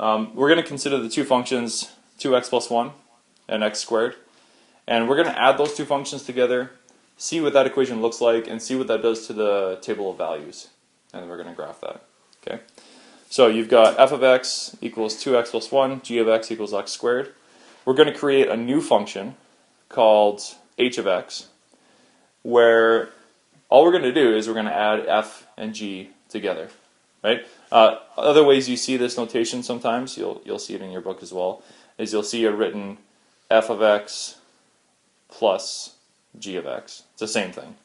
We're going to consider the two functions 2x plus 1 and x squared. And we're going to add those two functions together, see what that equation looks like, and see what that does to the table of values. And we're going to graph that. Okay. So you've got f of x equals 2x plus 1, g of x equals x squared. We're going to create a new function called h of x, where all we're going to do is we're going to add f and g together. Right? Other ways you see this notation sometimes, you'll see it in your book as well, is you'll see it written f of x plus g of x. It's the same thing.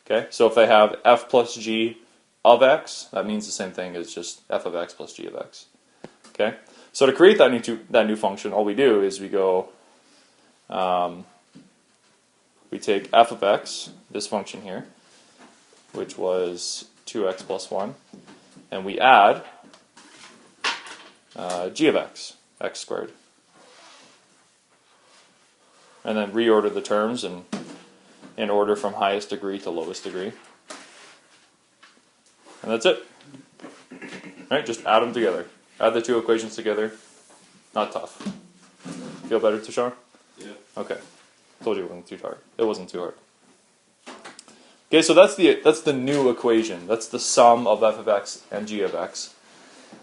Okay, so if I have f plus g of x, that means the same thing as just f of x plus g of x. Okay, so to create that new function, all we do is we go, we take f of x, this function here, which was 2x plus 1, and we add g of x, x squared. And then reorder the terms in order from highest degree to lowest degree. And that's it. Right? Just add them together. Add the two equations together. Not tough. Feel better, Tushar? Yeah. Okay. Told you it wasn't too hard. It wasn't too hard. Okay, so that's the new equation. That's the sum of f of x and g of x.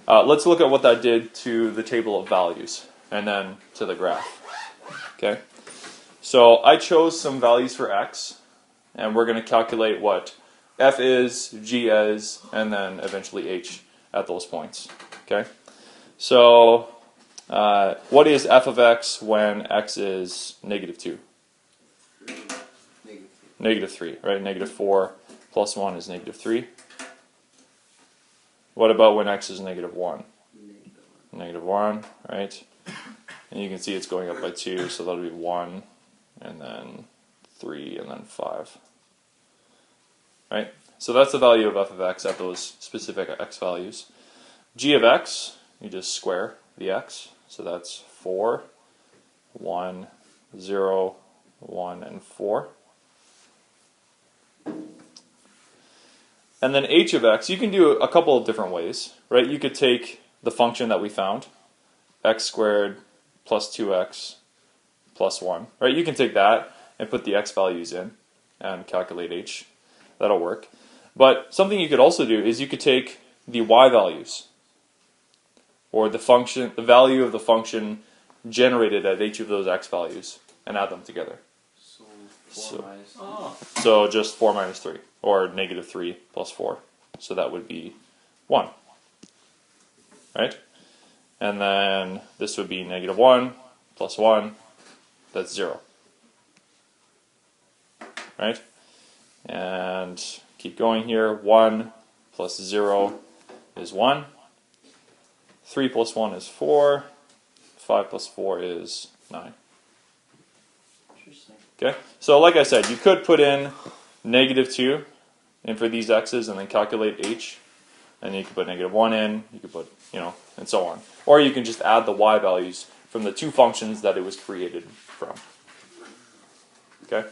Let's look at what that did to the table of values and then to the graph. Okay. So I chose some values for x, and we're going to calculate what f is, g is, and then eventually h at those points. Okay. So what is f of x when x is negative 2? Negative 3, right? Negative 4 plus 1 is negative 3. What about when x is negative 1? Negative 1, right? And you can see it's going up by 2, so that'll be 1, and then 3, and then 5. Right? So that's the value of f of x at those specific x values. G of x, you just square the x. So that's 4, 1, 0, 1, and 4. And then h of x, you can do a couple of different ways, right? You could take the function that we found, x squared plus 2x plus 1, right? You can take that and put the x values in and calculate h. That'll work. But something you could also do is you could take the y values, or the value of the function generated at each of those x values, and add them together. So just 4 minus 3, or negative 3 plus 4. So that would be 1. Right? And then this would be negative 1 plus 1, that's 0. Right? And keep going here. 1 plus 0 is 1. 3 plus 1 is 4. 5 plus 4 is 9. Interesting. Okay, so like I said, you could put in negative 2 in for these x's and then calculate h. And you could put negative 1 in, you could put, and so on. Or you can just add the y values from the two functions that it was created from. Okay,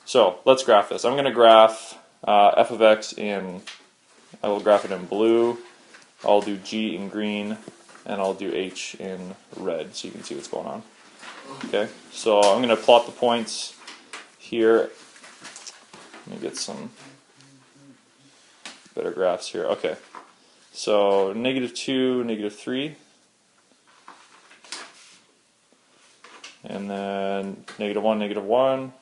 so let's graph this. I'm going to graph f of x I will graph it in blue, I'll do g in green, and I'll do h in red so you can see what's going on. Okay, so I'm going to plot the points here. Let me get some better graphs here. Okay, so negative 2, negative 3, and then negative 1, negative 1,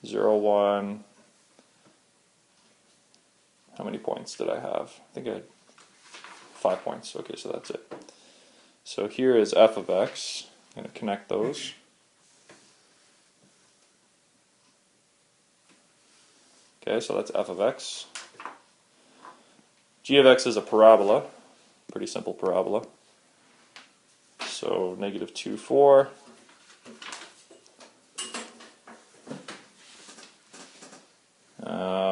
0, 1. How many points did I have? I think I had 5 points. Okay, so that's it. So here is f of x. I'm going to connect those. Okay, so that's f of x. G of x is a parabola. Pretty simple parabola. So negative 2, 4.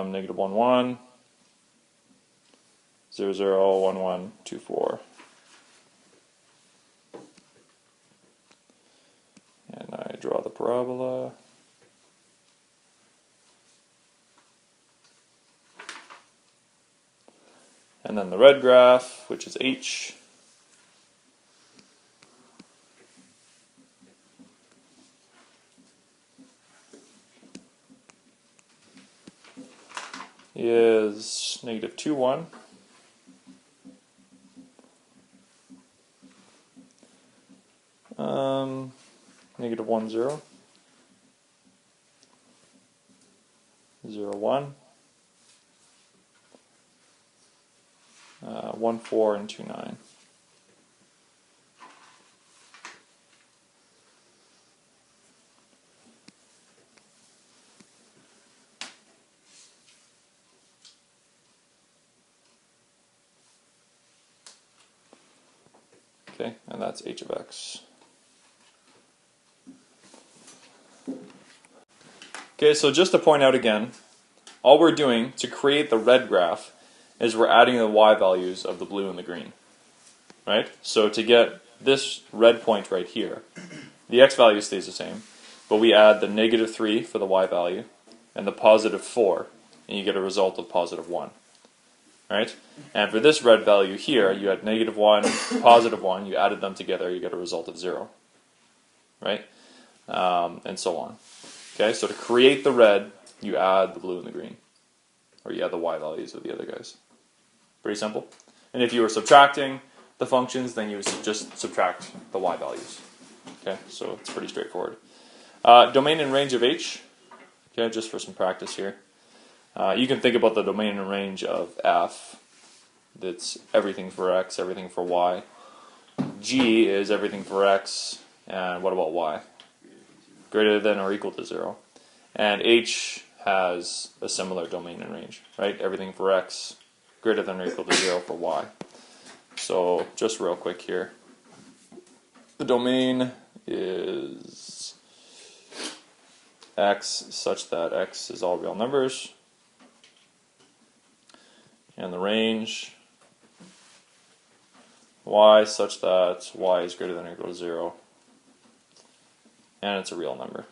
Negative 1, 1. 0, 0, 1, 1, 2, 4. And I draw the parabola. And then the red graph, which is h, is negative 2, 1. Negative 1, 0. 0, 1. 1, 4, and 2, 9. Okay, and that's h of x. Okay, so just to point out again, all we're doing to create the red graph is we're adding the y values of the blue and the green. Right? So to get this red point right here, the x value stays the same, but we add the negative 3 for the y value and the positive 4, and you get a result of positive 1. Right? And for this red value here, you had negative 1, positive 1, you added them together, you get a result of 0. Right? And so on. Okay, so to create the red, you add the blue and the green. Or you add the y values of the other guys. Pretty simple. And if you were subtracting the functions, then you would just subtract the y values. Okay, so it's pretty straightforward. Domain and range of h. Okay, just for some practice here. You can think about the domain and range of f. That's everything for x, everything for y. G is everything for x, and what about y? Greater than or equal to 0. And h has a similar domain and range, right? Everything for x, greater than or equal to 0 for y. So just real quick here. The domain is x such that x is all real numbers. And the range y such that y is greater than or equal to 0. And it's a real number.